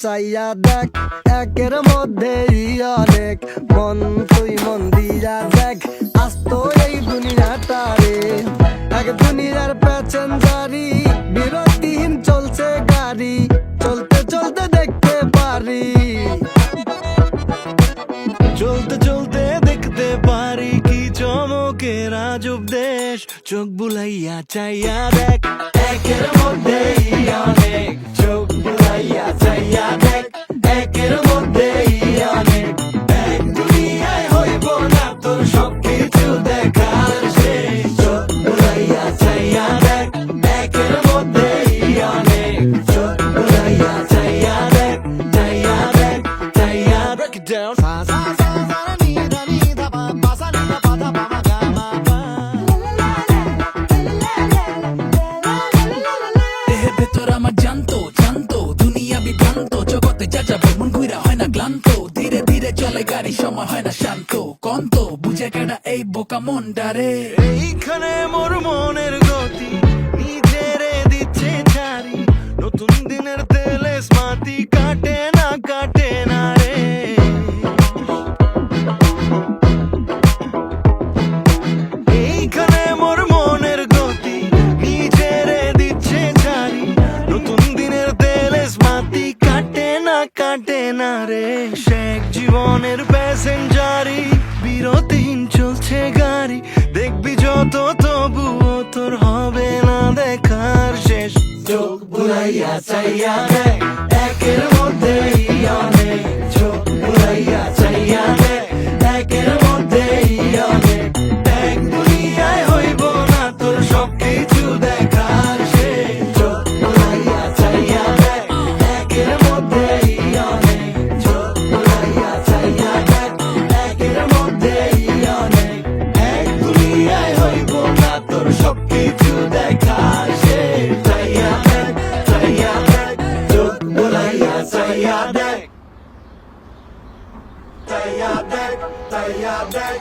চাইয়া দেখ, একের মধ্যেই অনেক। মন তুই মন দিয়া দেখ, আস্ত এই দুনিয়াটা রে এক দুনিয়ার প্যাসেঞ্জারি, বিরতিহীন চলছে গাড়ি, চলতে চলতে দেখতে পারি, চলতে চলতে দেখতে পারি কি চমকের আজব দেশ। চোখ বুলাইয়া চাইয়া দেখ, একের মধ্যেই অনেক। চোখ বুলাইয়া চাইয়া দেখ, একের মধ্যেই অনেক। এক দুনিয়ায় হইব না তোর সবকিছু দেখার শেষ। চোখ বুলাইয়া চাইয়া দেখ, একের মধ্যেই অনেক। চোখ বুলাইয়া চাইয়া দেখ, চাইয়া দেখ, চাইয়া break it down. দেহের ভেতর আমার জানতো জানতো দুনিয়া বিভ্রান্ত, জগতে যা যাবে মন ঘুরা হয় না ক্লান্ত, ধীরে ধীরে চলে গাড়ি সময় হয় না শান্ত, কন্ত বুঝে কেনা এই বোকা মনটারে। এইখানে মোর মনের গতি নিজেরে দিচ্ছে ছাড়ি, নতুন দিনের তেলে স্মাতি কাটে না রে। এইখানে মোর মনের গতি নিজেরে দিচ্ছে ছাড়ি, নতুন দিনের তেলে স্মাতি কাটে না রে। শেখ জীবনের প্যাসেঞ্জারি, বিরতিহীন চলছে গাড়ি, দেখবি যত তবুও তোর হবে না দেখার শেষ। চোখ বুলাইয়া চাইয়া দেখ, একের মধ্যেই অনেক। চোখ বুলাইয়া চাইয়া দেখ, একের মধ্যেই অনেক। এক দুনিয়ায় হইব না তোর সবকিছু দেখার শেষ। চোখ বুলাইয়া চাইয়া দেখ, একের মধ্যেই অনেক। চোখ বুলাইয়া চাইয়া দেখ, একের মধ্যেই অনেক। এক দুনিয়ায় হইব না তোর সবকিছু দেখার শেষ। চাইয়া দেখ, চাইয়া দেখ, চোখ বুলাইয়া চাইয়া দেখ, চাইয়া দেখ, চাইয়া দেখ।